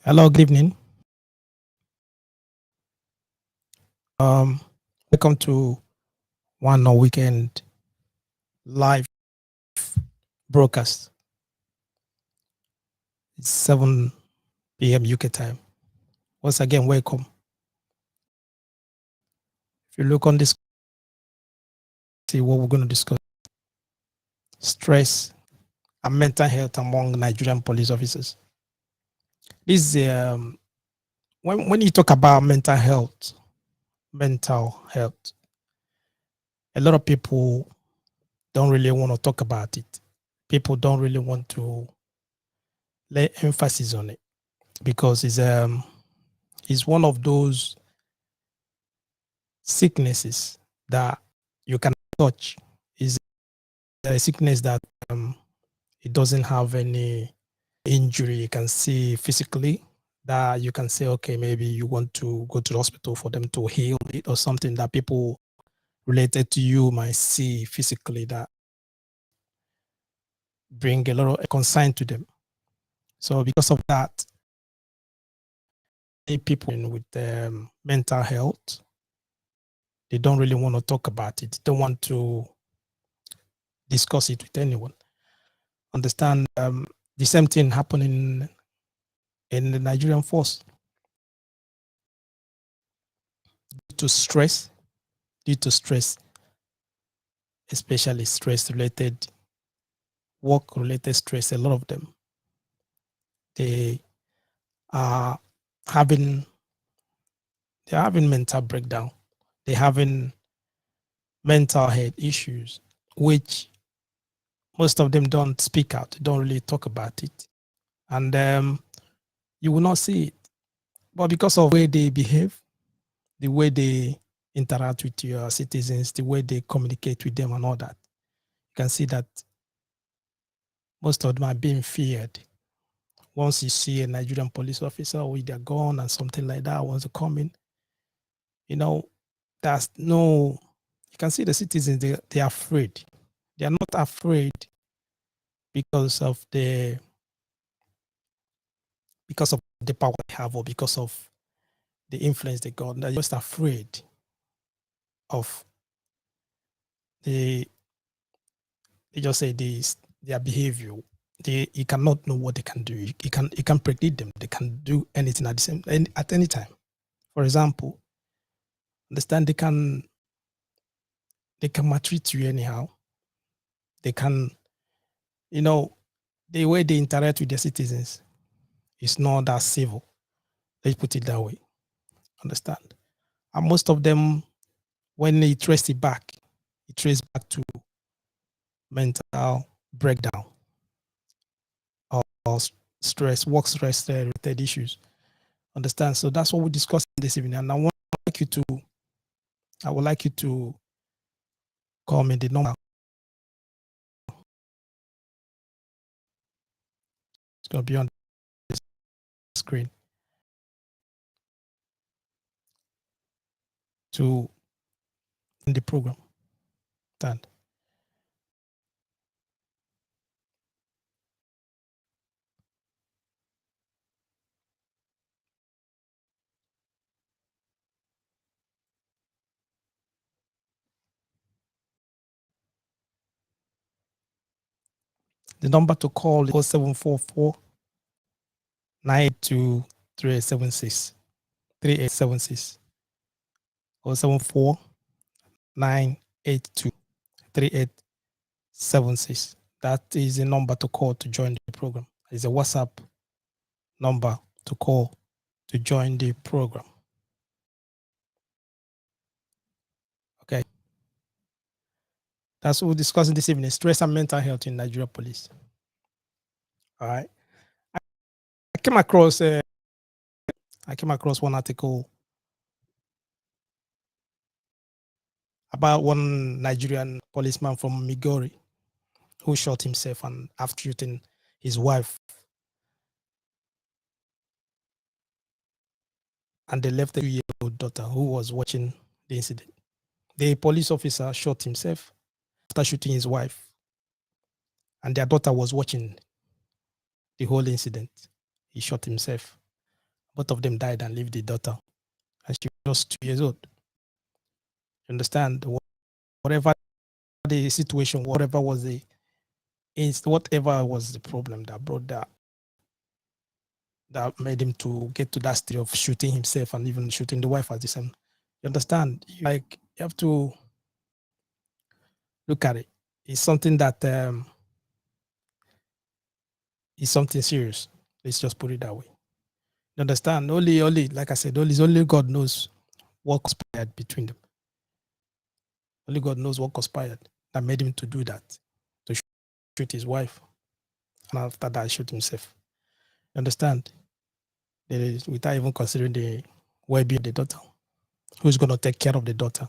Hello, good evening. Um, Welcome to nwAno weekend live broadcast. It's 7 p.m. UK time. Once again, welcome. If you look on this, see what we're going to discuss: stress and mental health among Nigerian police officers. This when you talk about mental health, a lot of people don't really want to talk about it. People don't really want to lay emphasis on it because it's one of those sicknesses that you can touch. Is a sickness that it doesn't have any injury you can see physically, that you can say, okay, maybe you want to go to the hospital for them to heal it, or something that people related to you might see physically that bring a lot of concern to them. So because of that, people with mental health, they don't really want to talk about it. They don't want to discuss it with anyone. Understand the same thing happening in the Nigerian force due to stress, especially stress related, work related stress. A lot of them, they are having they're having mental breakdown. They're having mental health issues, which most of them don't speak out. Don't really talk about it, and you will not see it. But because of the way they behave, the way they interact with your citizens, the way they communicate with them, and all that, you can see that most of them are being feared. Once you see a Nigerian police officer with their gun and something like that wants to come in, there's no, you can see the citizens, they're afraid. They're not afraid because of the power they have, or because of the influence they got. They're just afraid of the, they just say this, their behavior. You cannot know what they can do. You can predict them. They can do anything at any time. For example, understand they can maltreat you anyhow. They can, the way they interact with their citizens is not that civil. Let's put it that way. Understand? And most of them, when they trace it back to mental breakdown or stress, work stress related issues. Understand? So that's what we're discussing this evening. And I would like you to call me the number. It's going to be on the screen to in the program. Understand? The number to call is 0744 982 3876. 3876. 074 982 3876. That is the number to call to join the program. It's a WhatsApp number to call to join the program. Okay. That's what we're discussing this evening: stress and mental health in Nigeria police. All right. I came across one article about one Nigerian policeman from Migori who shot himself and after shooting his wife, and they left a 2-year-old daughter who was watching the incident. The police officer shot himself after shooting his wife, and their daughter was watching the whole incident. He shot himself. Both of them died and left the daughter, and she was 2 years old. You understand? Whatever the situation, whatever was whatever was the problem that brought that made him to get to that state of shooting himself and even shooting the wife at the same. You understand? Like you have to look at it. It's something that is something serious. Let's just put it that way. You understand? Only like I said, only God knows what conspired between them. Only God knows what conspired that made him to do that, to shoot his wife, and after that, shoot himself. You understand? Without even considering the well-being of the daughter, who's going to take care of the daughter.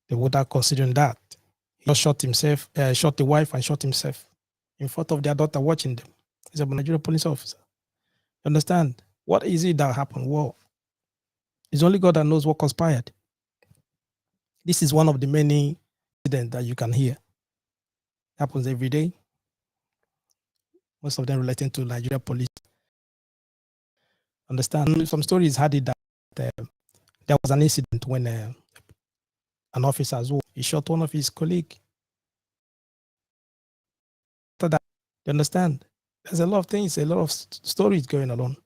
They without considering that, he just shot himself, shot the wife, and shot himself in front of their daughter watching them. He's a Nigerian police officer. You understand? What is it that happened? Well, it's only God that knows what conspired. This is one of the many incidents that you can hear. It happens every day. Most of them relating to Nigeria police. Understand? Some stories had it that there was an incident when an officer as well, he shot one of his colleagues. After that, you understand? There's a lot of things, a lot of stories going on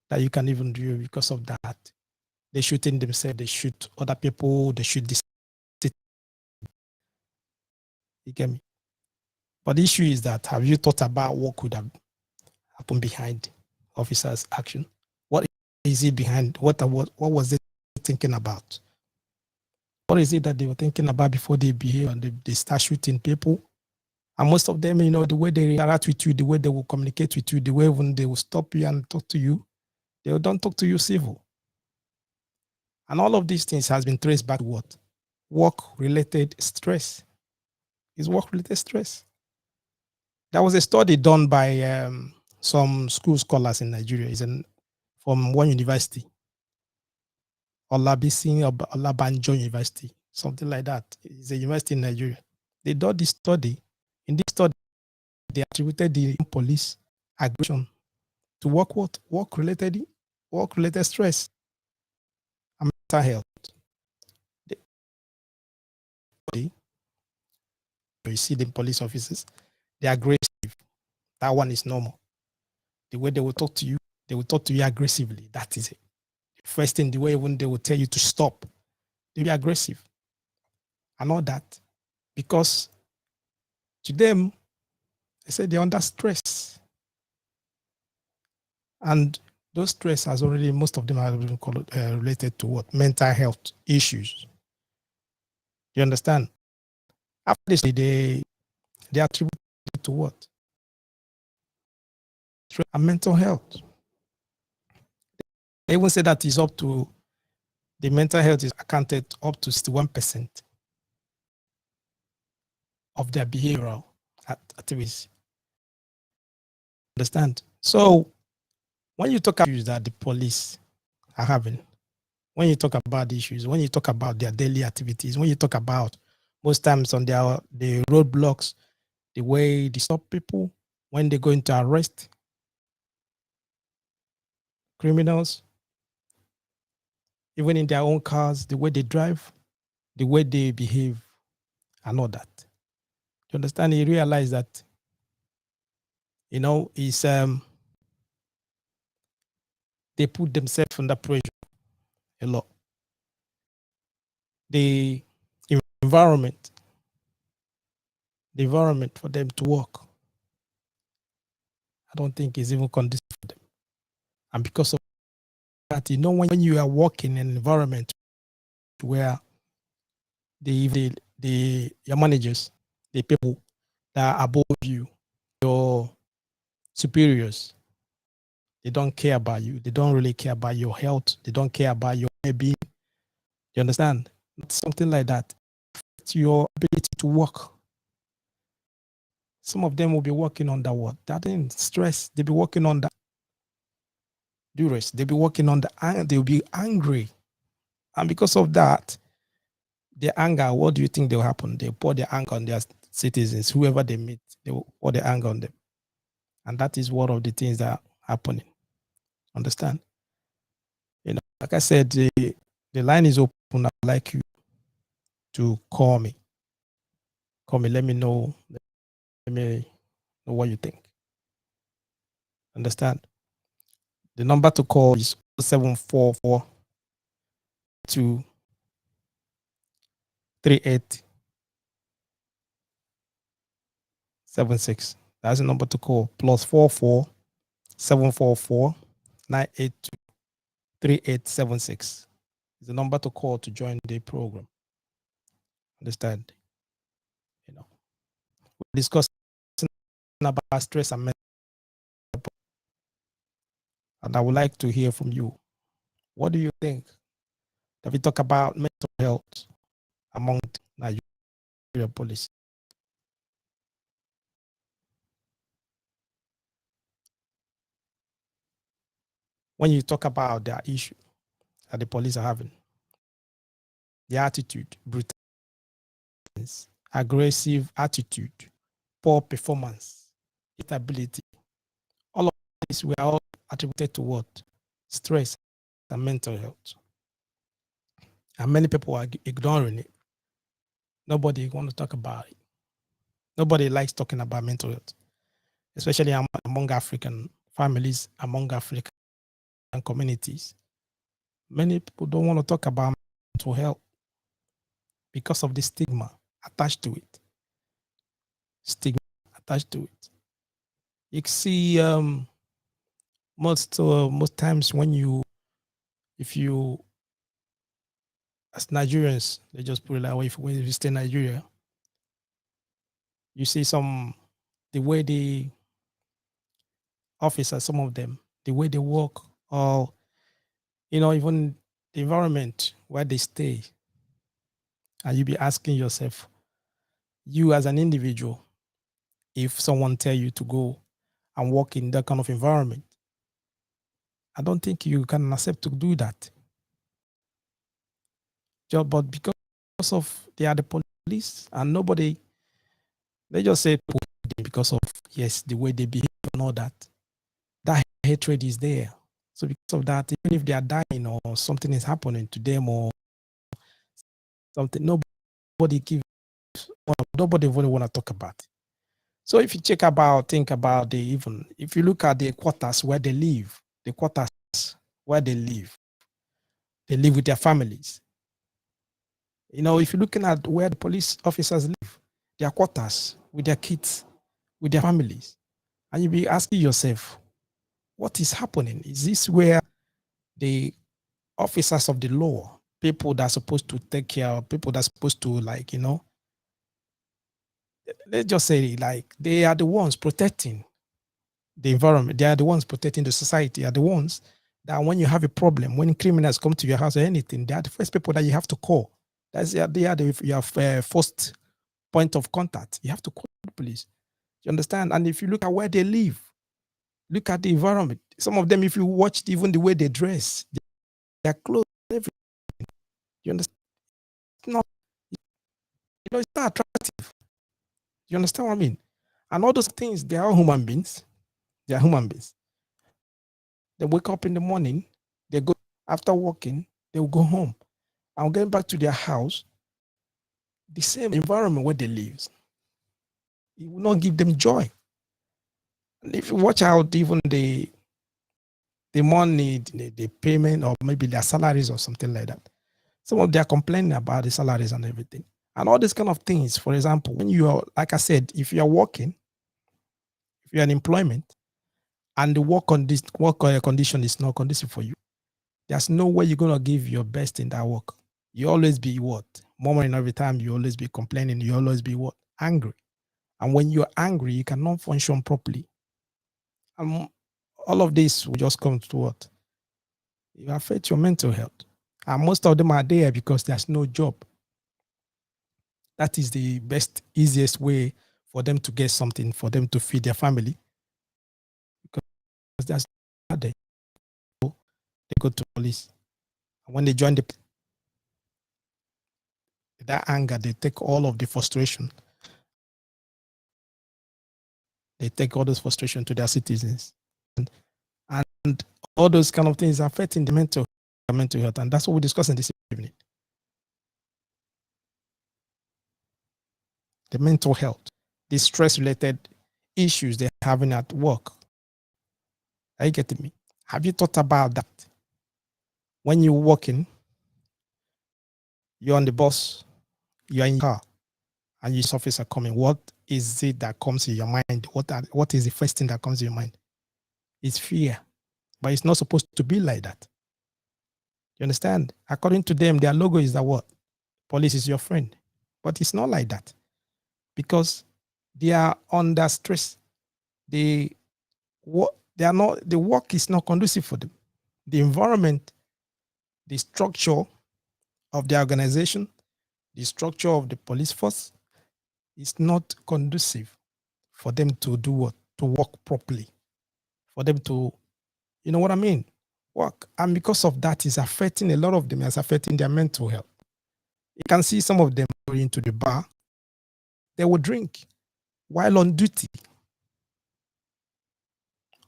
that you can even do because of that. They shooting themselves, they shoot other people, they shoot this. You get me? But the issue is that, have you thought about what could have happened behind officers' action? What is it behind? What was they thinking about? What is it that they were thinking about before they behave and they start shooting people? And most of them, the way they interact with you, the way they will communicate with you, the way when they will stop you and talk to you, they don't talk to you civil. And all of these things has been traced back to what? Work-related stress. It's work-related stress. There was a study done by some school scholars in Nigeria. It's from one university, Olabanjo University, something like that. It's a university in Nigeria. They did this study. In this study, they attributed the police aggression to work-related stress and mental health. You see the police officers, they're aggressive. That one is normal. The way they will talk to you, they will talk to you aggressively. That is it. First thing, the way when they will tell you to stop, they'll be aggressive and all that. Because to them, they say they're under stress. And those stress has already, most of them are related to what? Mental health issues. You understand? After this, they attribute it to what? Stress and mental health. They even say that is up to, the mental health is accounted up to 61% of their behavioral activities. Understand? So when you talk about issues that the police are having, when you talk about issues, when you talk about their daily activities, when you talk about most times on the roadblocks, the way they stop people, when they go into arrest criminals, even in their own cars, the way they drive, the way they behave, and all that. You understand? You realize that, it's they put themselves under pressure a lot. The environment for them to work, I don't think is even conducive for them. And because of that, when you are working in an environment where your managers, the people that are above you, your superiors, they don't care about you. They don't really care about your health. They don't care about your well-being. You understand? Something like that. It's your ability to work. Some of them will be working on that what? That in stress. They'll be working on that duress. They'll be working on they'll be angry. And because of that, their anger, what do you think will happen? They pour their anger on their citizens, whoever they meet, they will pour their anger on them. And that is one of the things that are happening. Understand? Like I said, the line is open. I'd like you to call me. Call me. Let me know. Let me know what you think. Understand? The number to call is 744 3876. That's the number to call. +44 744 982 3876 is the number to call to join the program. Understand? We're discussing about stress and mental, and I would like to hear from you. What do you think? That we talk about mental health among Nigeria police? When you talk about their issue that the police are having, the attitude, brutality, aggressive attitude, poor performance, instability, all of this we are all attributed to what? Stress and mental health. And many people are ignoring it. Nobody want to talk about it. Nobody likes talking about mental health, especially among African families, among African communities. Many people don't want to talk about mental health because of the stigma attached to it. Stigma attached to it. You see, most times if you as Nigerians, they just put it that way. When you stay in Nigeria, you see the way the officers, some of them, the way they work, or even the environment where they stay, and you be asking yourself, you as an individual, if someone tell you to go and work in that kind of environment, I don't think you can accept to do that. But because of they are the police and nobody, they just say because of yes the way they behave and all that. That hatred is there. So because of that, even if they are dying or something is happening to them or something, nobody really want to talk about it. So if you think about if you look at the quarters where they live, they live with their families. If you're looking at where the police officers live, their quarters with their kids, with their families, and you'll be asking yourself, what is happening? Is this where the officers of the law, people that are supposed to take care of, people that are supposed to let's just say they are the ones protecting the environment. They are the ones protecting the society. They are the ones that when you have a problem, when criminals come to your house or anything, they are the first people that you have to call. They are your first point of contact. You have to call the police. You understand? And if you look at where they live, look at the environment. Some of them, if you watch even the way they dress, their clothes, everything. You understand? It's not attractive. You understand what I mean? And all those things, they are human beings. They are human beings. They wake up in the morning, they go after working, they will go home. And getting back to their house, the same environment where they live, it will not give them joy. And if you watch out even the money, the payment, or maybe their salaries or something like that, some of them are complaining about the salaries and everything. And all these kind of things. For example, when you are, like I said, if you are working, if you're in employment, and the work condition is not conducive for you, there's no way you're gonna give your best in that work. You always be what? Murmuring every time, you always be complaining, you always be what? Angry. And when you're angry, you cannot function properly. And all of this will just come to what? It affects your mental health. And most of them are there because there's no job. That is the best, easiest way for them to get something, for them to feed their family. Because there's no day. They go to police. And when they join that anger, they take all of the frustration. They take all this frustration to their citizens. And all those kind of things affecting the mental health. And that's what we're discussing this evening. The mental health, the stress-related issues they're having at work. Are you getting me? Have you thought about that? When you're working, you're on the bus, you're in your car, and your officer coming. What is it that comes in your mind? What is the first thing that comes in your mind? It's fear. But it's not supposed to be like that. You understand? According to them, their logo is that what? Police is your friend. But it's not like that. Because they are under stress. The work is not conducive for them. The environment, the structure of the organization, the structure of the police force is not conducive for them to do what? To work properly. For them to, you know what I mean? Work. And because of that, it's affecting a lot of them, it's affecting their mental health. You can see some of them going to the bar, they will drink while on duty.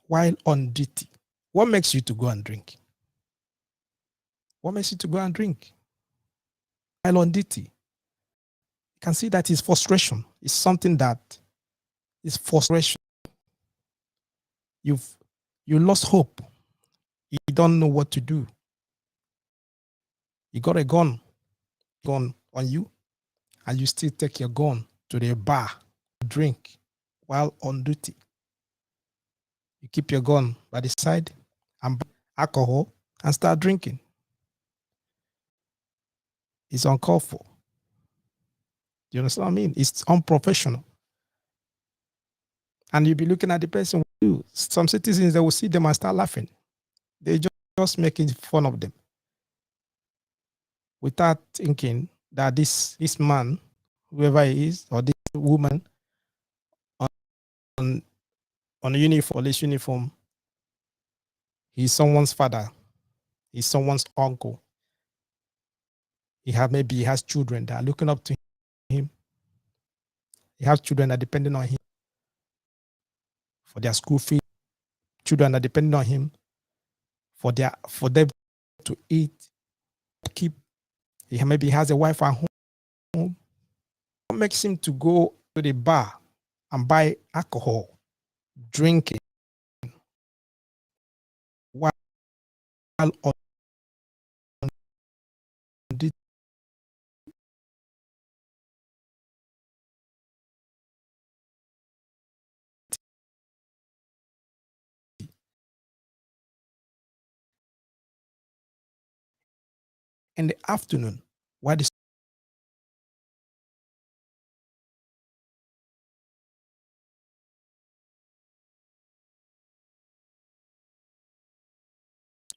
While on duty. What makes you to go and drink? What makes you to go and drink? While on duty. You can see that is frustration. It's something that is frustration. You lost hope. You don't know what to do. You got a gun on you, and you still take your gun to the bar to drink while on duty. You keep your gun by the side and buy alcohol and start drinking. It's uncalled for. Do you understand what I mean? It's unprofessional. And you'll be looking at the person. Some citizens, they will see them and start laughing. They just making fun of them without thinking that this man, whoever he is, or this woman on a uniform, police uniform, he's someone's father, he's someone's uncle. Maybe he has children that are looking up to him. He has children that are depending on him for their school fee. Children are depending on him for them to eat, keep. Maybe he has a wife at home. What makes him to go to the bar and buy alcohol, drinking while on duty? In the afternoon, while you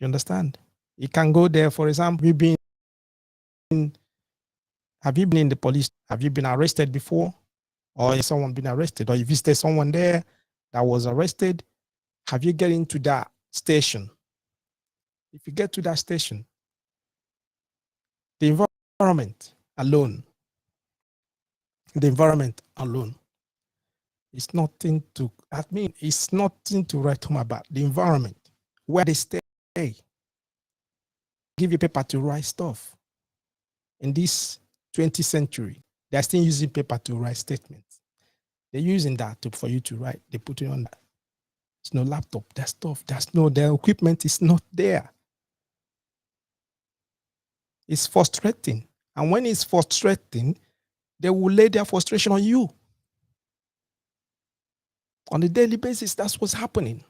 understand? You can go there, for example, have you been in the police? Have you been arrested before? Or has someone been arrested? Or you visited someone there that was arrested? Have you get into that station? If you get to that station, the environment alone is nothing to, it's nothing to write home about. The environment where they stay, give you paper to write stuff. In this 20th century, they're still using paper to write statements. They're using that for you to write. They put it on that. There's no laptop, that stuff. Their equipment is not there. It's frustrating. And when it's frustrating, they will lay their frustration on you. On a daily basis, that's what's happening.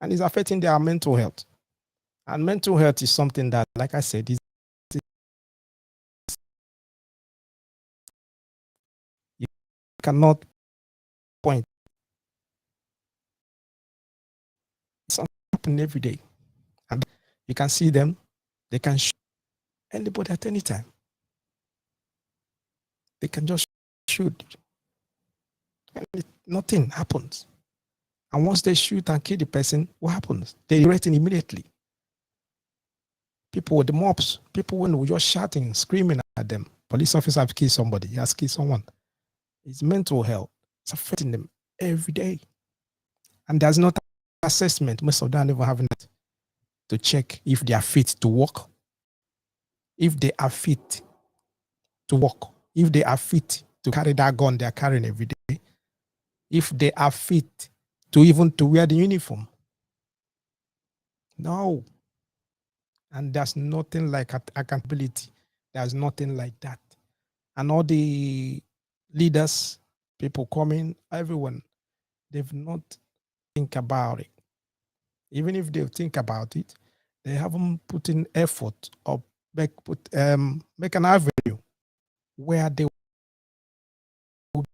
And it's affecting their mental health. And mental health is something that, like I said, you cannot point. It's happening every day. And you can see them, they can shoot anybody at any time. They can just shoot. And nothing happens. And once they shoot and kill the person, what happens? They threaten immediately. People with the mobs, people when we just shouting, screaming at them. Police officer have killed somebody, he has killed someone. It's mental health. It's affecting them every day. And there's no assessment. Most of them never having that. to check if they are fit to work, if they are fit to work, if they are fit to carry that gun they are carrying every day, if they are fit to even to wear the uniform. No. And there's nothing like accountability. There's nothing like that. And all the leaders, people coming, everyone, they've not think about it. Even if they think about it, they haven't put in effort or make an avenue where they will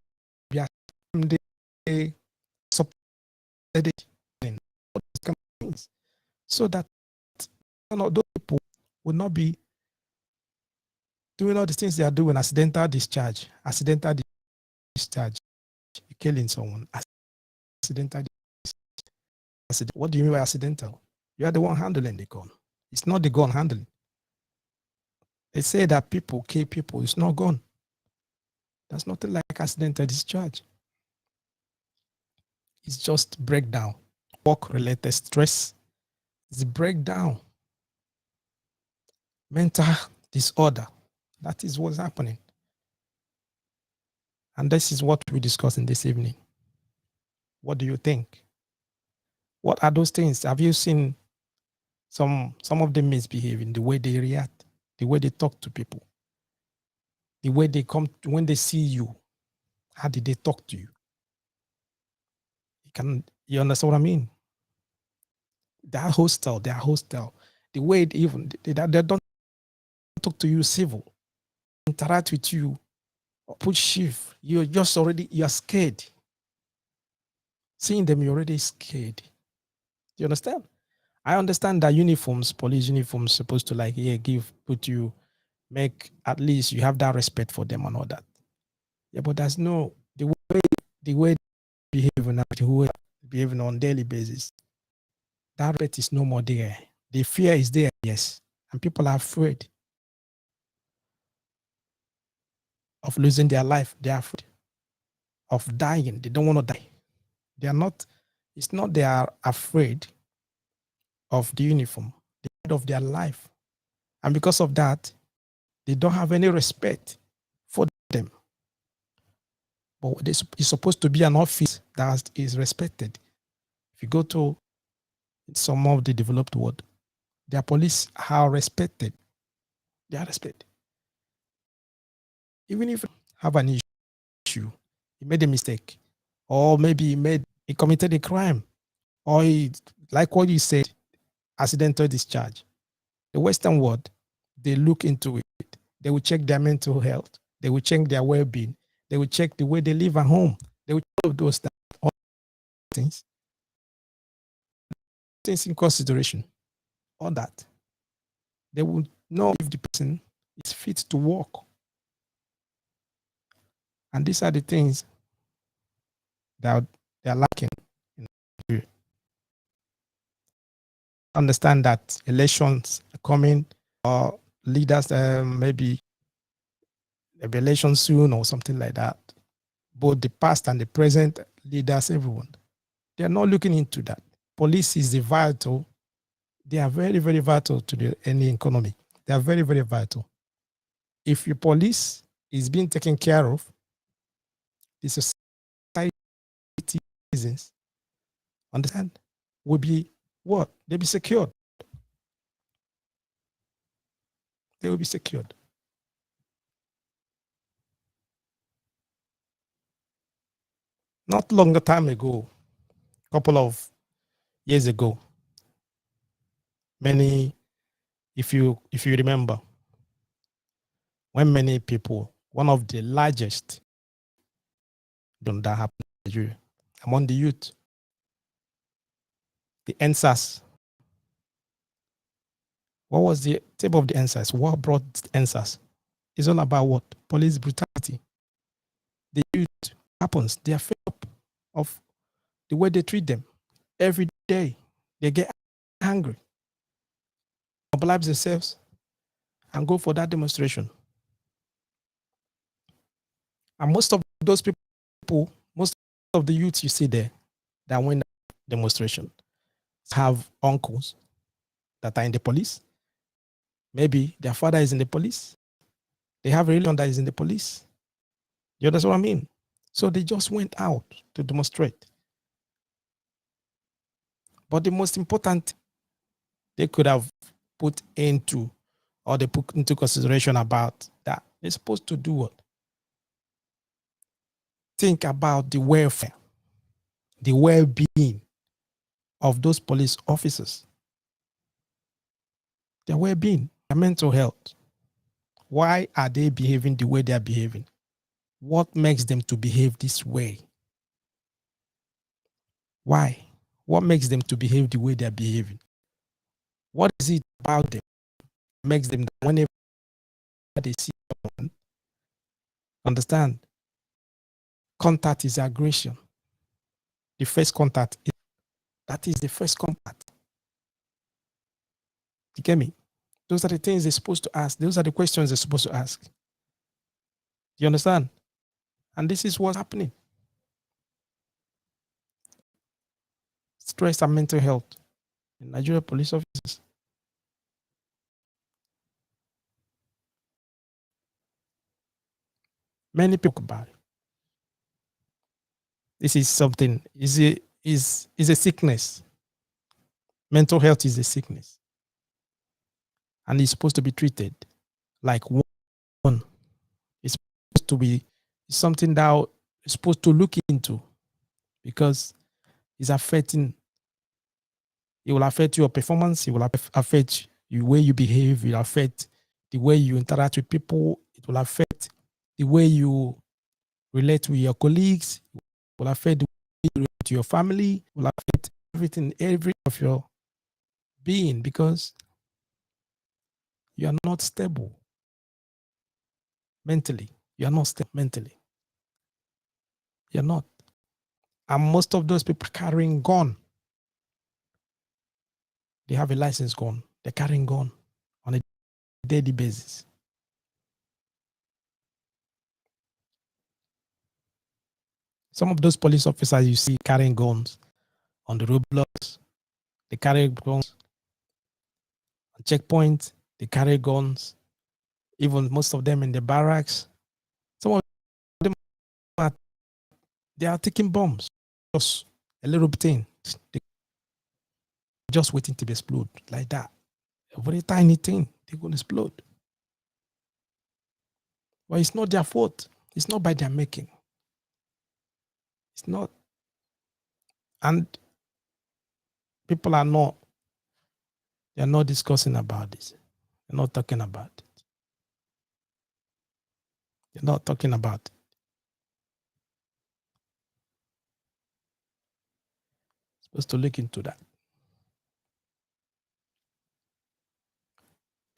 be they supported so that those people will not be doing all the things they are doing, accidental discharge, killing someone, accidental discharge. What do you mean by accidental? You are the one handling the gun. It's not the gun handling. They say that people kill people. It's not gun. That's nothing like accidental discharge. It's just breakdown. Work-related stress. It's breakdown. Mental disorder. That is what's happening. And this is what we discuss in this evening. What do you think? What are those things? Have you seen some of them misbehaving, the way they react, the way they talk to people, the way they come when they see you? How did they talk to you? You understand what I mean? They are hostile. The way they don't talk to you civil, interact with you, or put shift. You're scared. Seeing them, you're already scared. Do you understand? I understand that police uniforms, supposed to make at least you have that respect for them and all that. Yeah, but there's no the way they behave now, the way they behave on a daily basis. That respect is no more there. The fear is there, yes, and people are afraid of losing their life. They are afraid of dying. They don't want to die. They are not. It's not they are afraid of the uniform. They're afraid of their life, and because of that, they don't have any respect for them. But it's supposed to be an office that is respected. If you go to some of the developed world, their police are respected. They are respected. Even if you have an issue, he made a mistake, or maybe he committed a crime, or like what you said, accidental discharge. The Western world, they look into it. They will check their mental health. They will check their well-being. They will check the way they live at home. They will check all of those things in consideration. All that. They will know if the person is fit to work. And these are the things that they are lacking in Nigeria. Understand that elections are coming, or leaders maybe elections soon or something like that. Both the past and the present leaders, everyone, they are not looking into that. Police is vital. They are very, very vital to any economy. They are very, very vital. If your police is being taken care of, the society citizens, understand, will be what? They'll be secured. They will be secured. Not longer time ago, a couple of years ago, many, if you remember, when many people, one of the largest that happened in Nigeria among the youth, the NSAS. What was the table of the NSAS? What brought NSAS? It's all about what? Police brutality. The youth happens. They are fed up of the way they treat them. Every day, they get angry, mobilize themselves, and go for that demonstration. And most of those people, most of the youths you see there that win that demonstration have uncles, that are in the police. Maybe their father is in the police. They have a relation that is in the police. You understand what I mean? So they just went out to demonstrate. But the most important, they could have put into, or they put into consideration about that. They're supposed to do what? Think about the welfare, the well-being of those police officers, their well-being, their mental health. Why are they behaving the way they are behaving? What makes them to behave this way? Why? What makes them to behave the way they are behaving? What is it about them that makes them, whenever they see someone, understand, contact is aggression. The first contact, that is the first contact. You get me? Those are the things they're supposed to ask. Those are the questions they're supposed to ask. You understand? And this is what's happening. Stress and mental health in Nigeria police officers. Many people talk about it. This is something, is a sickness. Mental health is a sickness. And it's supposed to be treated like one. It's supposed to be something that you're supposed to look into, because it's affecting, it will affect your performance, it will affect the way you behave, it will affect the way you interact with people, it will affect the way you relate with your colleagues, it will affect the way you relate to your family, it will affect everything, every of your being, because you are not stable mentally. You are not stable mentally. You're not. And most of those people carrying gun, they have a license gun. They're carrying gun on a daily basis. Some of those police officers you see carrying guns on the roadblocks, they carry guns on checkpoints, they carry guns, even most of them in the barracks. Some of them are, they are taking bombs, just a little thing, they just waiting to explode like that. A very tiny thing, they're going to explode. But it's not their fault. It's not by their making. It's not. And people are not, they're not discussing about this. They're not talking about it. They're not talking about it. Supposed to look into that.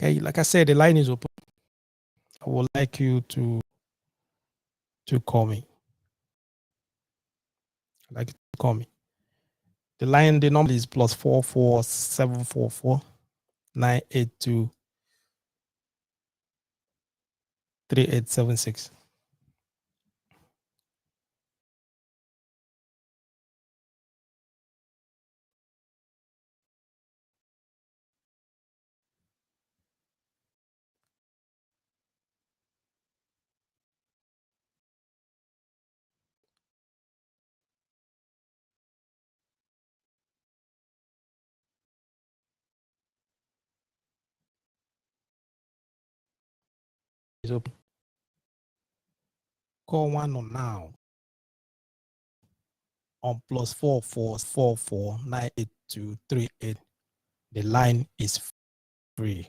Okay, like I said, the line is open. I would like you to call me. I'd like you to call me. The line, the number is +44 744 982 3876. It's open. Call nwAno now on +44 744 982 38. The line is free.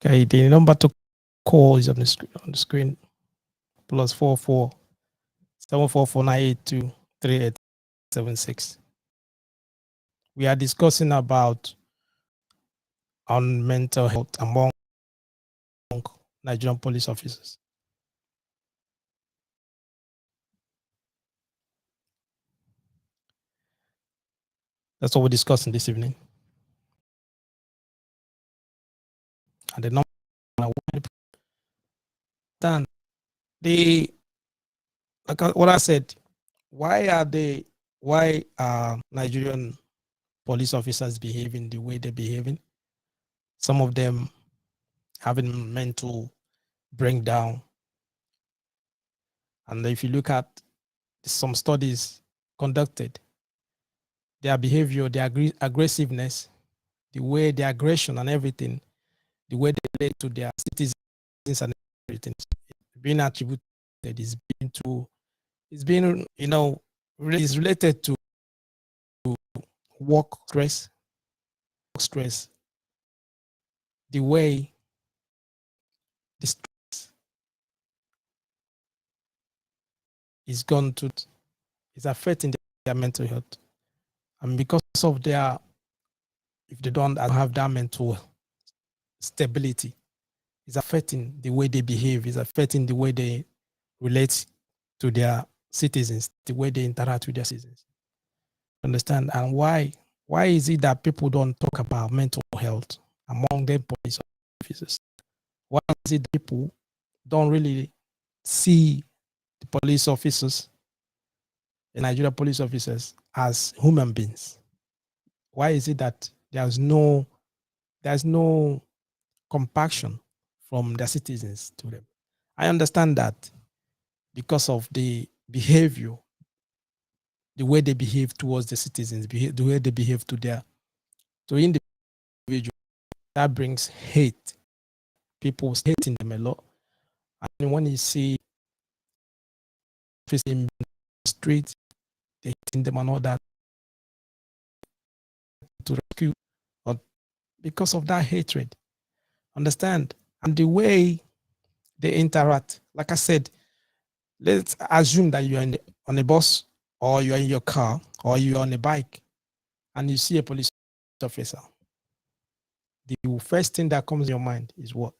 Okay, the number to call is on the screen. Plus 44 744 We are discussing about on mental health among Nigerian police officers. That's what we're discussing this evening. And the number done. Like what I said, why are Nigerian police officers behaving the way they're behaving? Some of them having mental breakdown. And if you look at some studies conducted, their behavior, their aggressiveness, the way their aggression and everything, the way they relate to their citizens and everything, being attributed is being to, it's being, is related to work stress, the way the stress is gone to, is affecting their mental health. And because of their, if they don't have that mental stability, it's affecting the way they behave, it's affecting the way they relate to their citizens, the way they interact with their citizens. Understand? And why is it that people don't talk about mental health among their police officers? Why is it that people don't really see the police officers, the Nigerian police officers, as human beings? Why is it that there's no compassion from their citizens to them? I understand that because of the behavior, the way they behave towards the citizens, the way they behave to individuals, that brings hate. People hating them a lot. And when you see in the street, they hitting them and all that to rescue, but because of that hatred, understand? And the way they interact, like I said, let's assume that you're on a bus or you're in your car or you're on a bike and you see a police officer. The first thing that comes in your mind is what?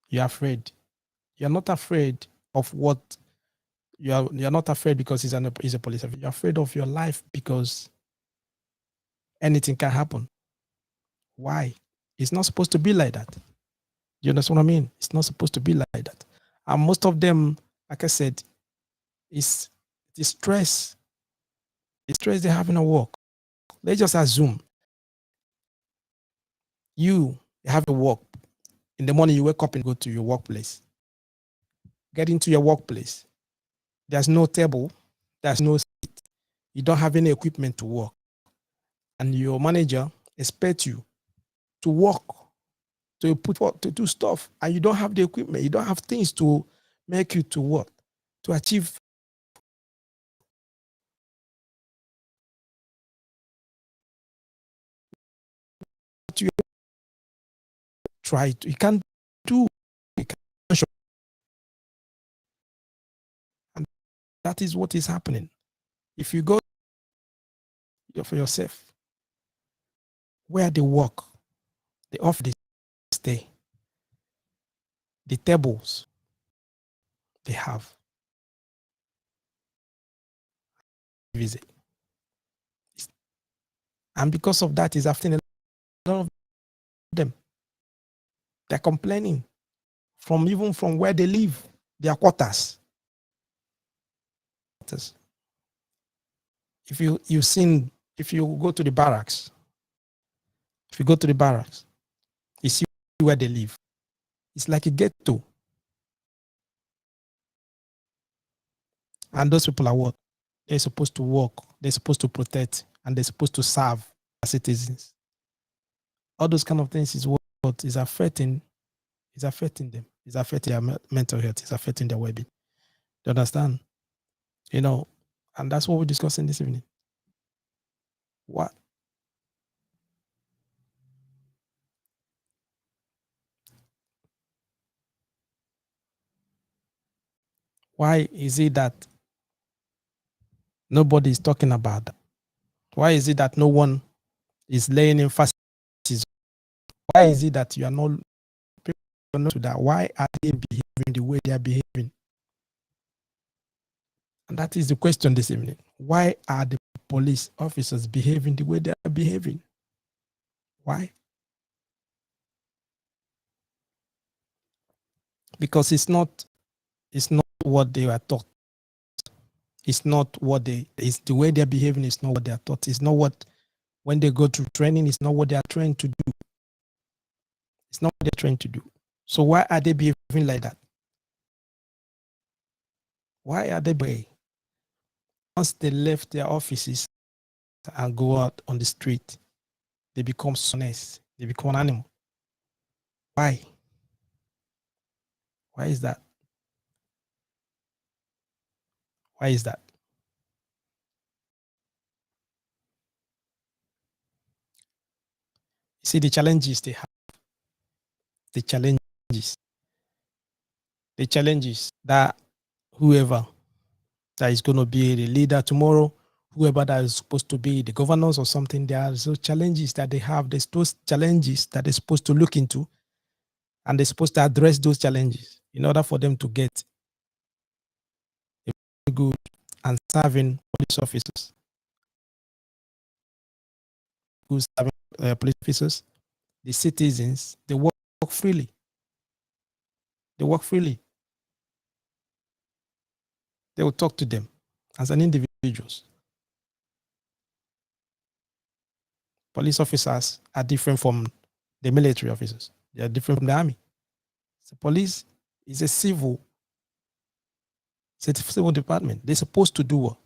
You're afraid. You're not afraid of what you're not afraid because he's a police officer. You're afraid of your life because anything can happen. Why? It's not supposed to be like that. You understand what I mean? It's not supposed to be like that. And most of them, like I said, is the stress. The stress they have in a work. Let's just assume you have a work. In the morning, you wake up and go to your workplace. Get into your workplace. There's no table. There's no seat. You don't have any equipment to work. And your manager expects you to work, to do stuff, and you don't have the equipment. You don't have things to make you to work, to achieve what you try to. You can't do. You can't show. And that is what is happening. If you go for yourself, where they work, the office they stay, the tables they have, visit. And because of that, is affecting a lot of them. They're complaining even from where they live, their quarters. If you go to the barracks, you see where they live. It's like a ghetto. And those people are what? They're supposed to work, they're supposed to protect, and they're supposed to serve their citizens. All those kind of things is what is affecting them. It's affecting their mental health. It's affecting their well-being. Do you understand? And that's what we're discussing this evening. What? Why is it that nobody is talking about that? Why is it that no one is laying emphasis? Why is it that you are not people are not to that? Why are they behaving the way they are behaving? And that is the question this evening. Why are the police officers behaving the way they are behaving? Why? Because it's not what they were taught. It's not what it's the way they're behaving, it's not what they're taught. It's not what when they go through training, it's not what they are trained to do. It's not what they're trained to do. So why are they behaving like that? Why are they behaving? Once they left their offices and go out on the street, they become soness. They become an animal. Why? Why is that? Why is that? You see the challenges they have, the challenges, the challenges that whoever that is going to be the leader tomorrow, whoever that is supposed to be the governors or something, there are those challenges that they have. There's those challenges that they're supposed to look into, and they're supposed to address those challenges in order for them to get a good and serving police officers, good serving police officers, the citizens, they work freely. They work freely. They will talk to them as an individuals. Police officers are different from the military officers. They are different from the army. So police is a civil, it's a civil department. They're supposed to do what?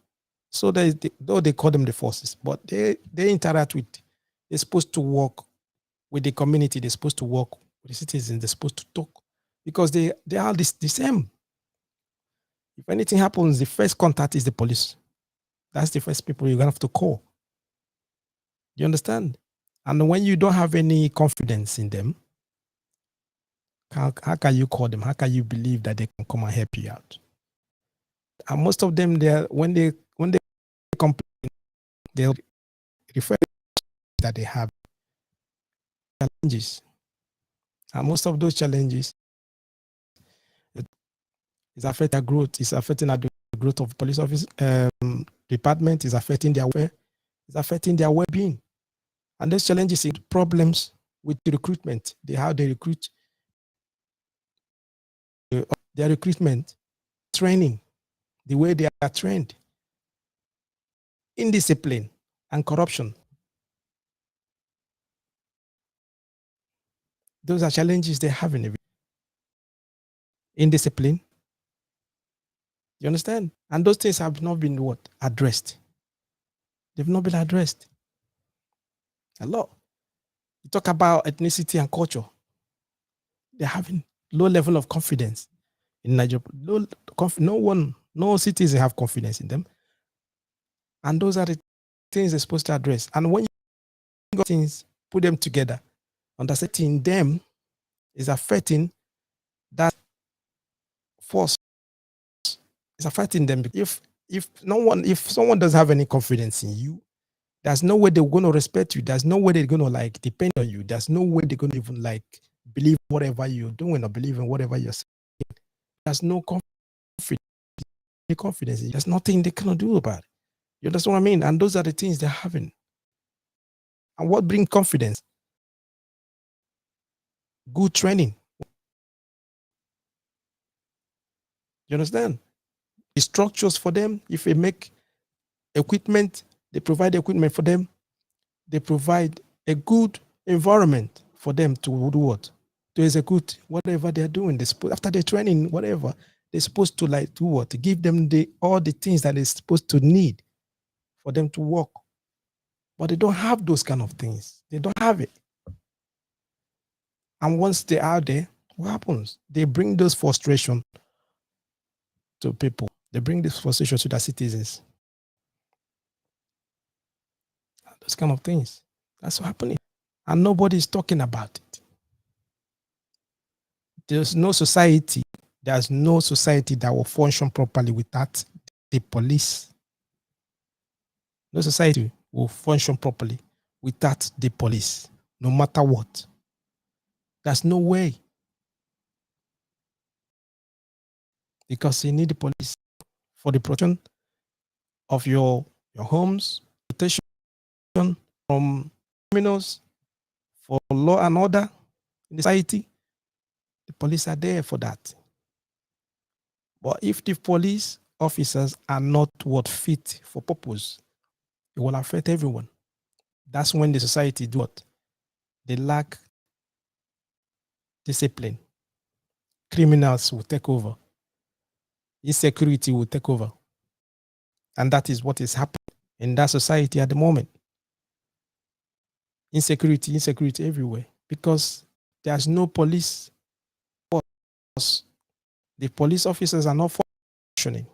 So though they call them the forces, but they interact with, they're supposed to work with the community. They're supposed to work with the citizens. They're supposed to talk because they are the same. If anything happens, the first contact is the police. That's the first people you're gonna have to call. You understand? And when you don't have any confidence in them, how can you call them? How can you believe that they can come and help you out? And most of them, when they complain, they'll refer that they have challenges, and most of those challenges is affecting their growth. It's affecting the growth of police office department. Is affecting their welfare. It's affecting their well-being. And those challenges is problems with the recruitment. How they recruit, their recruitment, training, the way they are trained, indiscipline, and corruption. Those are challenges they have in indiscipline. You understand? And those things have not been what? Addressed. They've not been addressed. A lot. You talk about ethnicity and culture. They're having low level of confidence in Nigeria. No citizen have confidence in them. And those are the things they're supposed to address. And when you got things, put them together, understanding them is affecting that force. It's affecting them. If someone doesn't have any confidence in you, there's no way they're going to respect you. There's no way they're going to like depend on you. There's no way they're going to even like believe whatever you're doing or believe in whatever you're saying. There's no confidence. There's nothing they cannot do about it. You understand what I mean? And those are the things they're having. And what brings confidence? Good training. You understand? The structures for them, if they make equipment, they provide equipment for them. They provide a good environment for them to do what? To execute whatever they're doing. After the training, whatever, they're supposed to like do what? To give them all the things that they're supposed to need for them to work. But they don't have those kind of things. They don't have it. And once they're out there, what happens? They bring those frustration to people. They bring this frustration to the citizens. Those kind of things. That's what's happening. And nobody's talking about it. There's no society there's no society that will function properly without the police. No society will function properly without the police, no matter what. There's no way. Because you need the police for the protection of your homes, protection from criminals, for law and order in the society. The police are there for that. But if the police officers are not what fit for purpose, it will affect everyone. That's when the society do what? They lack discipline. Criminals will take over. Insecurity will take over. And that is what is happening in that society at the moment. Insecurity everywhere because there's no police force. The police officers are not functioning.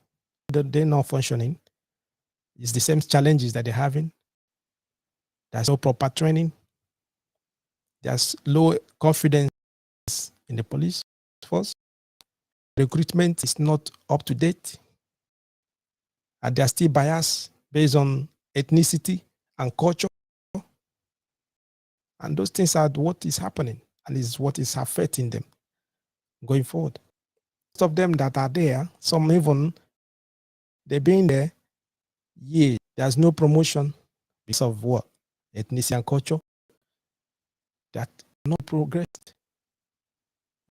They're not functioning. It's the same challenges that they're having. There's no proper training. There's low confidence in the police force. Recruitment is not up to date. And they're still biased based on ethnicity and culture. And those things are what is happening and is what is affecting them going forward. Most of them that are there, some even, they've been there years. There's no promotion because of what? Ethnicity and culture. That no progress.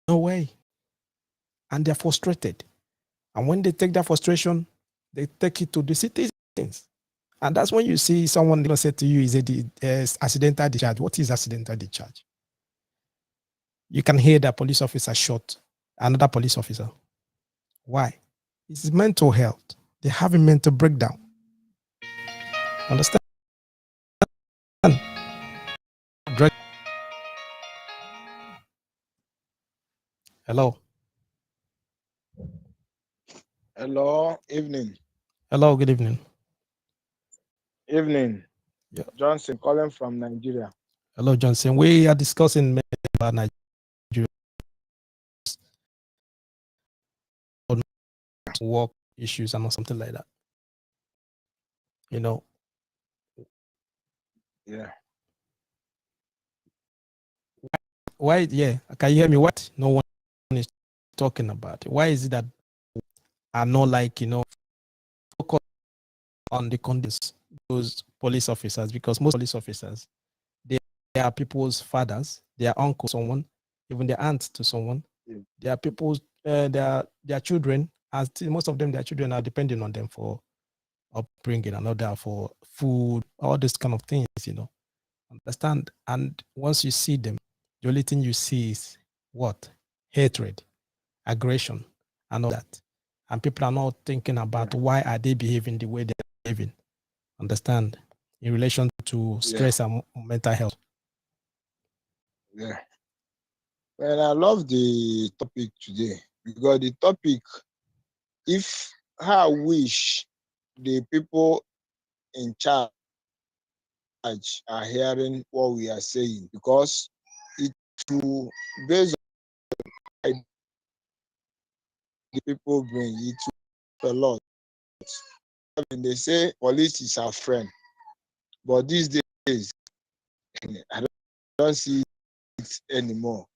No way. And they're frustrated. And when they take that frustration, they take it to the citizens. And that's when you see someone say to you, is it accidental discharge? What is accidental discharge? You can hear that police officer shot another police officer. Why? It's mental health. They have a mental breakdown. Understand? Hello. Hello, evening. Hello, good evening. Evening. Yeah. Johnson calling from Nigeria. Hello, Johnson. We are discussing about Nigeria work issues and something like that. You know. Yeah. Why? Yeah. Can you hear me? What? No one is talking about it. Why is it that are not like, focus on the conditions those police officers? Because most police officers, they are people's fathers, their uncles, someone, even their aunts to someone. Yeah. They are people's, their children, as most of them, their children are depending on them for upbringing and other for food, all these kind of things, Understand? And once you see them, the only thing you see is what? Hatred, aggression, and all that. And people are not thinking about why are they behaving the way they're behaving. Understand? In relation to stress and mental health. Yeah. Well, I love the topic today because the topic, if I wish the people in charge are hearing what we are saying, because it will, based on the people bring, it will a lot. I mean, they say police is our friend, but these days, I don't see it anymore.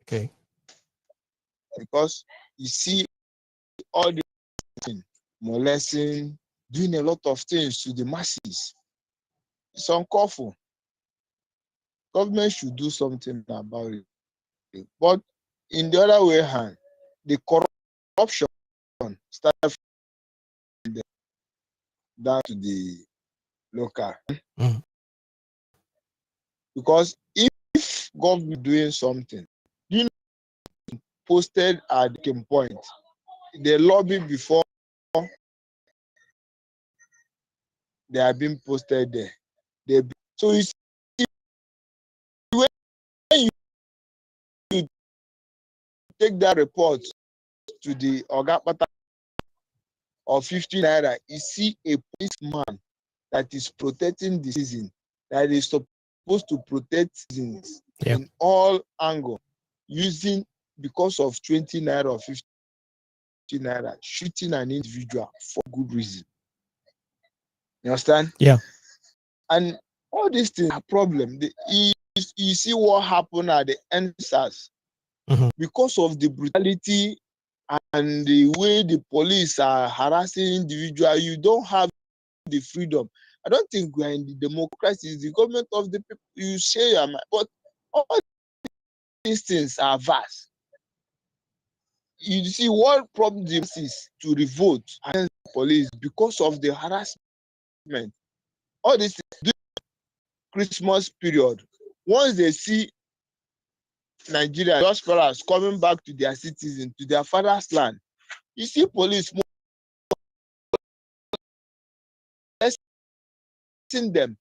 Okay. Because you see all the things, molesting, doing a lot of things to the masses. It's uncalled for. Government should do something about it. But in the other way hand, the corruption started from the down to the local. Mm. Because if government doing something, you know, posted at the point, they lobby before they are being posted there. So you see, when you take that report to the Oga Pata of 50 naira, you see a policeman that is protecting the citizen, that is supposed to protect citizens in all angles, using because of 20 naira or 50 naira, shooting an individual for good reason. You understand? Yeah. And all these things are problem. You see what happened at the NSAS because of the brutality and the way the police are harassing individuals. You don't have the freedom. I don't think we are in the democracy. It's the government of the people. You say your mind, but all these things are vast. You see what problem is to revolt against the police because of the harassment. All this during Christmas period, once they see Nigeria diasporas coming back to their citizens, to their father's land, you see police molesting them,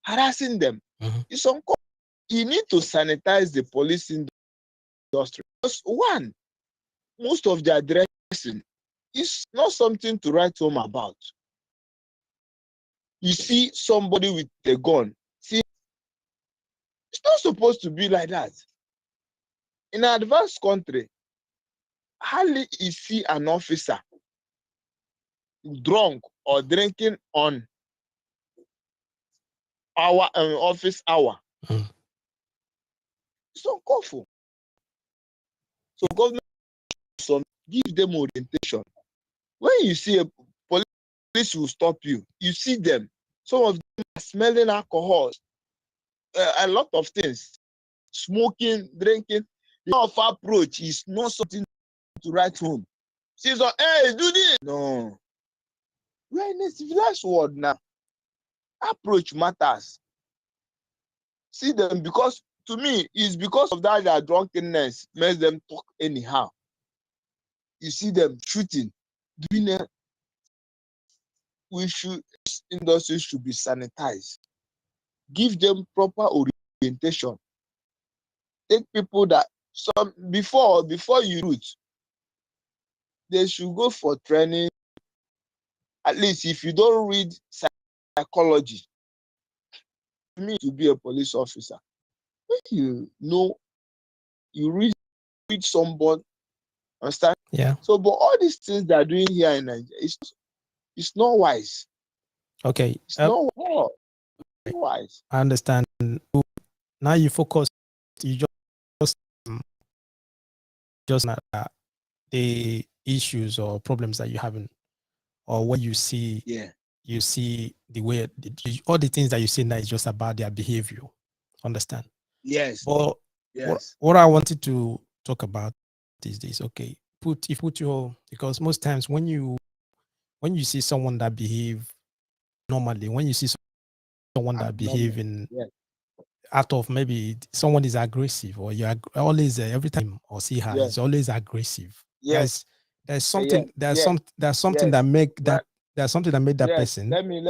harassing them. It's uncomfortable. You need to sanitize the police industry. Because one, most of their dressing is not something to write home about. You see somebody with a gun. See, it's not supposed to be like that. In an advanced country, hardly you see an officer drunk or drinking on our office hour. It's uncomfortable. So government give them orientation. When you see a police will stop you, you see them. Some of them are smelling alcohol, a lot of things, smoking, drinking. The of approach is not something to write home. She's like, hey, do this. No. We're in a civilized world now. Approach matters. See them, because to me, it's because of that their drunkenness makes them talk anyhow. You see them shooting, doing it. This industry should be sanitized. Give them proper orientation. Take people that before you root, they should go for training. At least if you don't read psychology, me to be a police officer, you know, you read somebody, understand? Yeah. So, but all these things they are doing here in Nigeria, it's not wise. Okay. It's not wise. I understand. Now you focus. You just the issues or problems that you're having, or what you see. Yeah. You see the way all the things that you see now is just about their behavior. Understand? Yes. But Yes. what I wanted to talk about is this. Okay, put your, because most times when you see someone that behave normally, when you see someone that behave in out of, maybe someone is aggressive, or you're always every time or see her is always aggressive. Yes. There's something There's something that make that there's something that made that person. Let me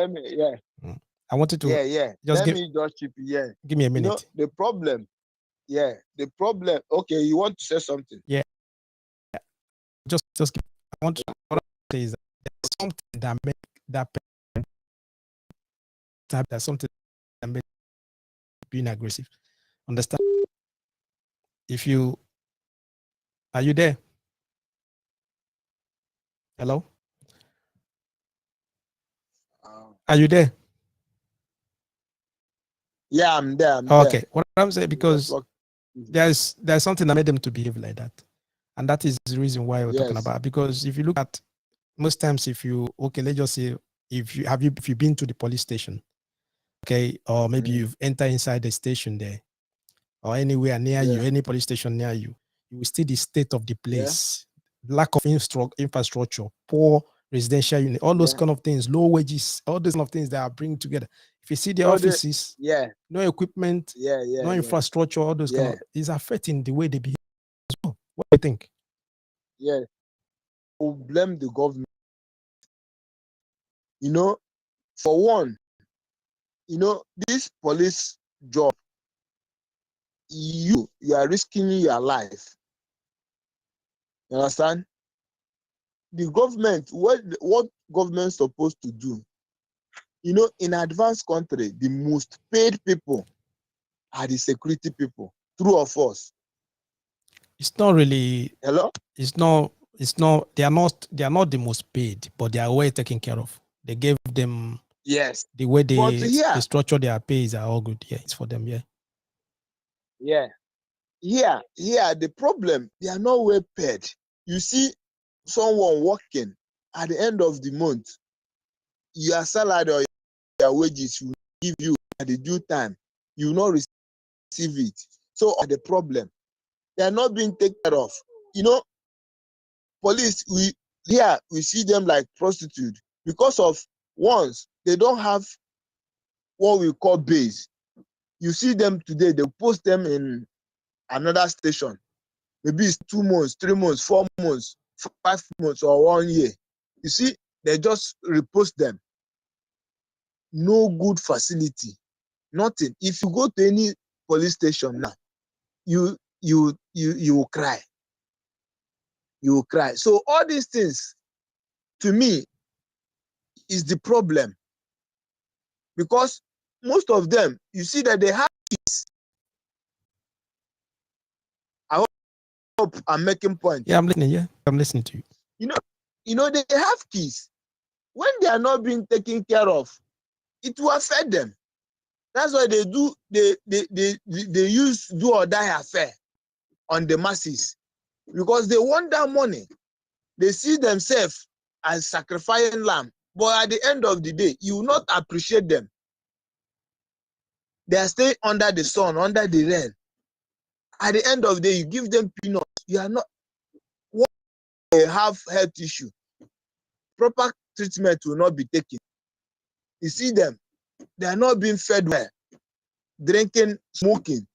I wanted to just let me just chip in. give me a minute. You know the problem. The problem. Okay, you want to say something? Yeah. Just I want to say is that there's something that make that person, there's something that make being aggressive. Understand? If you are you there? Hello? Are you there? Yeah, I'm there. Okay. What I'm saying, because there's something that made them to behave like that. And that is the reason why we're talking about. Because if you look at most times, if you let's just say, if you've been to the police station, okay, or maybe you've entered inside the station there, or anywhere near you, any police station near you, you will see the state of the place, lack of infrastructure, poor residential unit, all those kind of things, low wages, all those kind of things that are bringing together. If you see the offices, no equipment, no infrastructure, all those kind of, is affecting the way they behave as well. What do you think? Yeah, we'll blame the government. You know, for one, you know, this police job, you are risking your life. You understand? The government, what government supposed to do? You know, in advanced country, the most paid people are the security people. True or false? it's not really. Hello? It's not. It's not. They are not. They are not the most paid, but they are well taken care of. They gave them Yes. the way But they here, structure their pays are all good. Yeah, it's for them. Yeah. yeah, here, the problem, they are not well paid. You see someone working at the end of the month, your salary or your wages will give you at the due time. You will not receive it. So the problem, they are not being taken care of. You know, police, we see them like prostitute because of once they don't have what we call base. You see them today, they post them in another station. Maybe it's 2 months, 3 months, 4 months, 5 months, or 1 year. You see, they just repost them. No good facility, nothing. If you go to any police station now, you will cry. You will cry. So all these things, to me, is the problem. Because most of them, you see that they have kids. I hope I'm making point. Yeah, I'm listening. Yeah, I'm listening to you. You know, they have kids. When they are not being taken care of, it will affect them. That's why they use do or die affair on the masses, because they want that money. They see themselves as sacrificing lamb, but at the end of the day, you will not appreciate them. They are staying under the sun, under the rain. At the end of the day, you give them peanuts. You are not. They have health issue. Proper treatment will not be taken. You see them, they are not being fed well, drinking, smoking,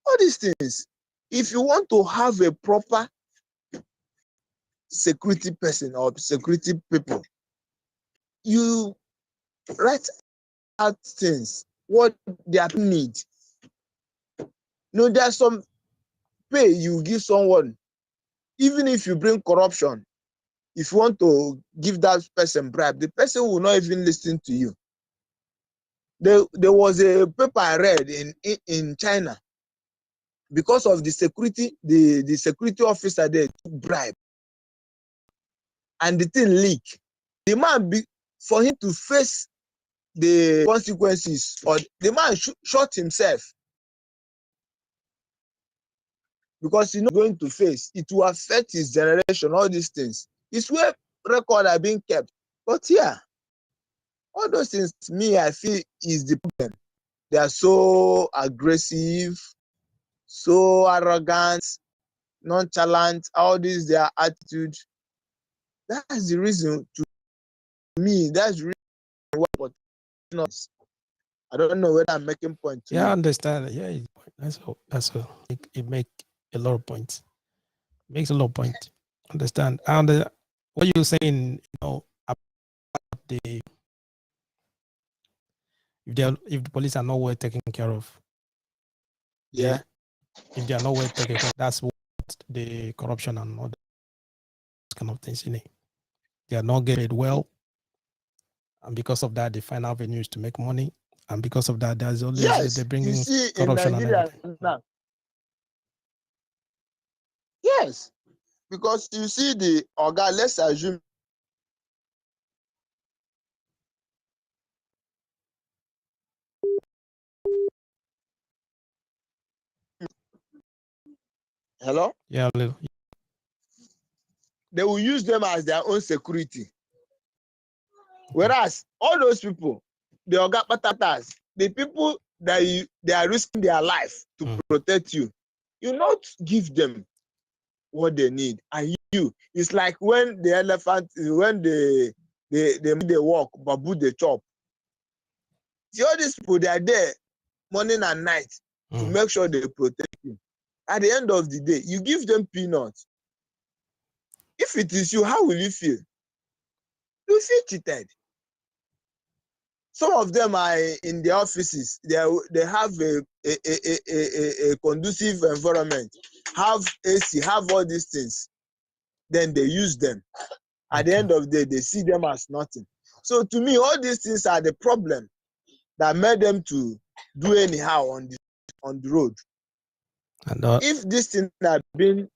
all these things. If you want to have a proper security person or security people, you write out things, what their need. There's some pay you give someone, even if you bring corruption. If you want to give that person bribe, the person will not even listen to you. There was a paper I read in China. Because of the security, the security officer there took bribe, and the thing leak. The man, for him to face the consequences, or the man shot himself, because he's not going to face. It will affect his generation, all these things. It's where records are being kept. But yeah, all those things, me, I feel is the problem. They are so aggressive, so arrogant, nonchalant, all this, their attitude. That's the reason, to me, that's the reason why. I don't know whether I'm making point to Yeah, I you. understand. Yeah, that's it make a lot of points. Makes a lot of point. Understand? And what you're saying, about the if the police are not well taken care of, Yeah. if they are not well taken care, that's what the corruption and all those kind of things in it. They are not getting paid well, and because of that, the final avenue is to make money, and because of that, there's always they Yes, bring you in see in corruption and Nigeria everything. now. Yes, because you see the Oga, let's assume. Hello? Yeah, a little. They will use them as their own security. Whereas all those people, the Oga Patatas, the people that they are risking their life to protect you, you not give them what they need. And it's like when the elephant, when they walk, babu they chop. See, all these people, they are there morning and night to make sure they protect you. At the end of the day, you give them peanuts. If it is you, how will you feel? You feel cheated. Some of them are in the offices. They have a conducive environment, have AC, have all these things. Then they use them. At the end of the day, they see them as nothing. So to me, all these things are the problem that made them to do anyhow on the road. And If this thing had been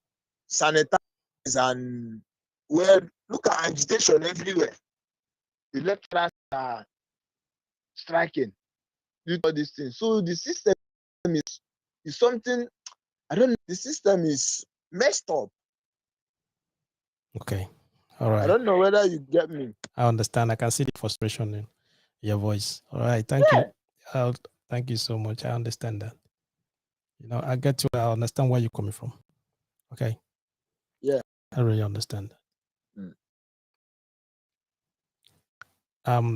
sanitized and well, look at agitation everywhere. The lecturers are striking due to all these things. So the system is something, I don't know. The system is messed up. okay, all right. I don't know whether you get me. I understand. I can see the frustration in your voice. All right, thank you. Thank you so much. I understand that. You know, I get you. I understand where you're coming from. Okay, Yeah. I really understand. Mm.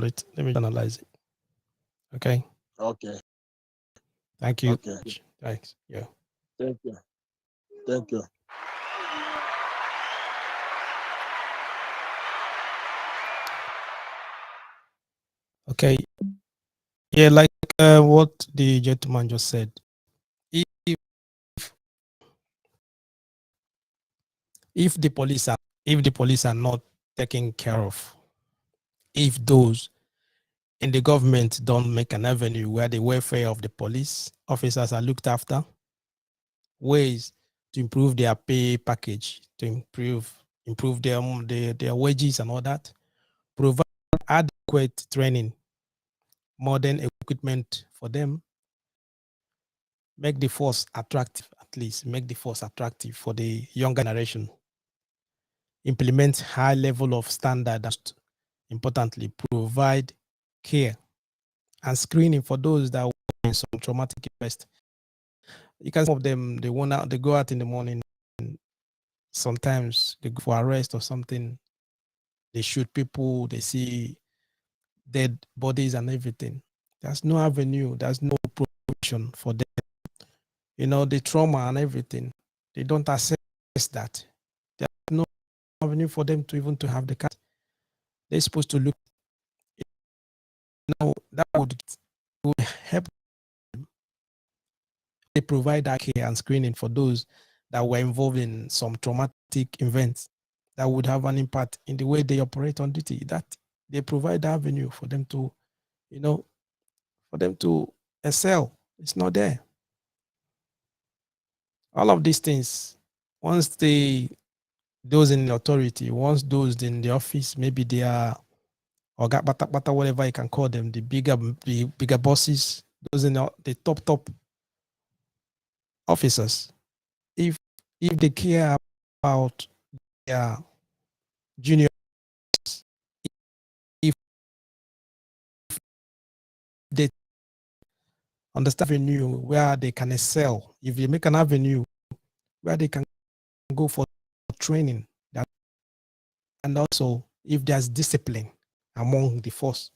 Let me analyze it. Okay, Okay. thank you. Okay. Thanks. Yeah. Thank you. Thank you. Okay. Yeah, like what the gentleman just said. If if the police are not taken care of, if those in the government don't make an avenue where the welfare of the police officers are looked after, ways to improve their pay package, to improve their wages and all that, provide adequate training, modern equipment for them, make the force attractive, at least make the force attractive for the younger generation, implement high level of standard, importantly, provide care and screening for those that are in some traumatic arrest. You can some of them they go out in the morning, sometimes they go for arrest or something, they shoot people, they see dead bodies and everything. There's no avenue, there's no provision for them. You know, the trauma and everything. They don't assess that. There's no avenue for them to even to have the cat. They're supposed to look, you know, that would help. They provide that care and screening for those that were involved in some traumatic events that would have an impact in the way they operate on duty. That they provide the avenue for them to, you know, for them to excel. It's not there. All of these things, once those in the authority, once those in the office, maybe they are or got bata, whatever you can call them, the bigger bosses, those in the top officers, if they care about their juniors, if they understand avenue where they can excel, if they make an avenue where they can go for training, that, and also if there's discipline among the force,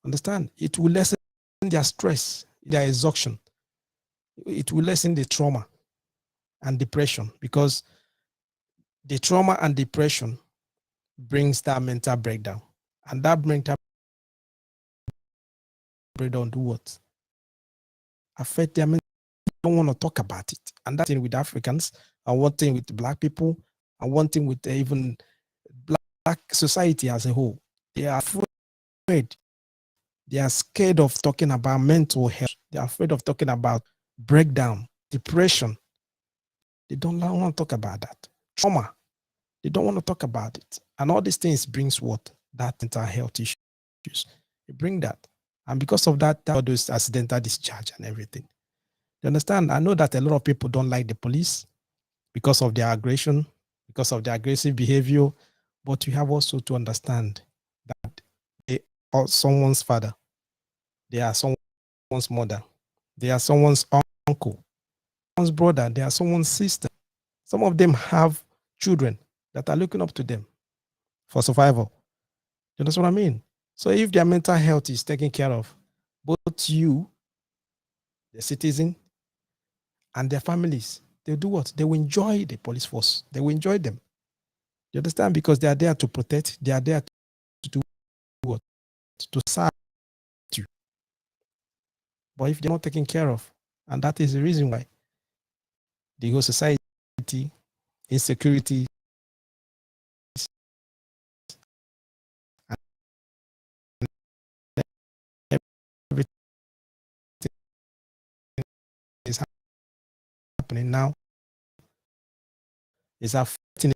understand, it will lessen their stress, their exhaustion. It will lessen the trauma and depression, because the trauma and depression brings that mental breakdown. And that mental breakdown do what? Affect their mental. Don't want to talk about it. And that thing with Africans, and one thing with black people, and one thing with even black society as a whole. They are afraid. They are scared of talking about mental health. They are afraid of talking about breakdown, depression. They don't want to talk about that. Trauma. They don't want to talk about it. And all these things brings what? That mental health issues. They bring that. And because of that, all those accidental discharge and everything. You understand? I know that a lot of people don't like the police because of their aggression, because of their aggressive behavior. But you have also to understand that they are someone's father. They are someone's mother. They are someone's uncle, someone's brother. They are someone's sister. Some of them have children that are looking up to them for survival. You understand what I mean? So if their mental health is taken care of, both you, the citizen, and their families, they do what? They will enjoy the police force. They will enjoy them. You understand? Because they are there to protect. They are there to do what? To serve you. But if they're not taken care of, and that is the reason why the whole society, insecurity, and everything is happening now is affecting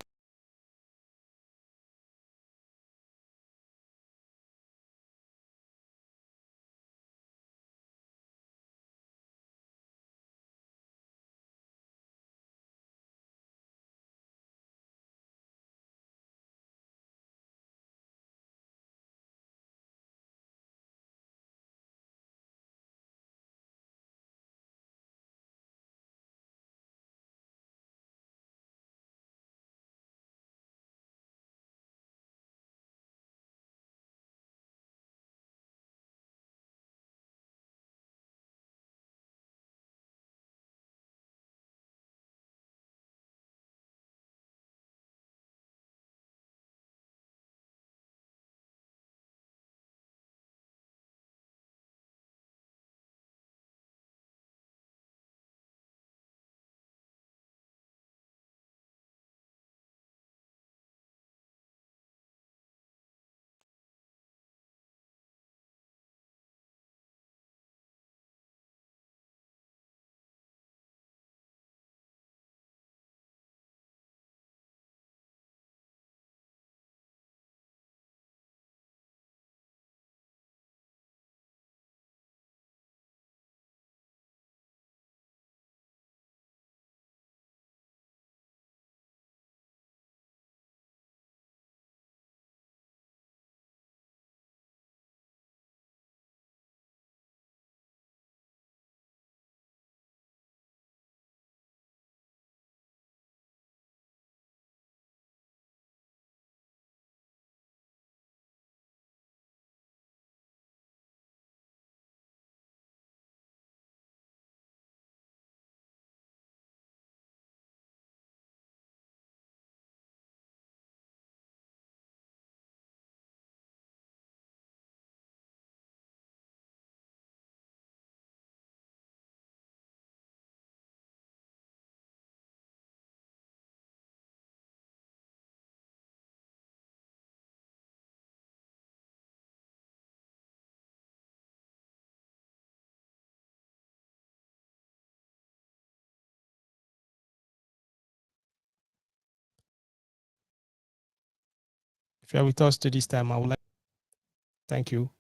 If you're with us to this time, I would like to thank you.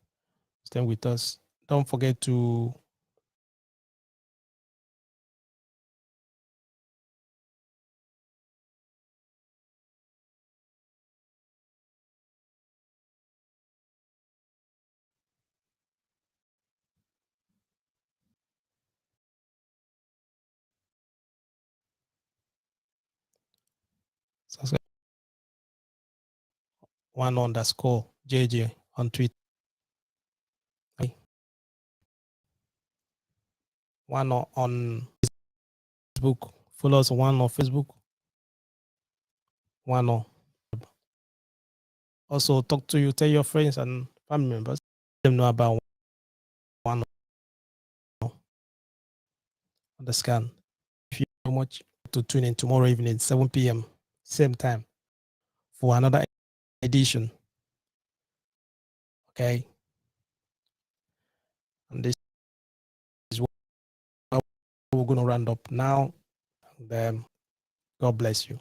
Stay with us. Don't forget to subscribe nwAno_JJ on Twitter. nwAno on Facebook. Follow us nwAno on Facebook. nwAno. Also talk to you, tell your friends and family members. Let them know about nwAno on the scan. Thank you so much to tune in tomorrow evening, 7 p.m. same time for another edition. Okay. And this is what we're going to round up now. And God bless you.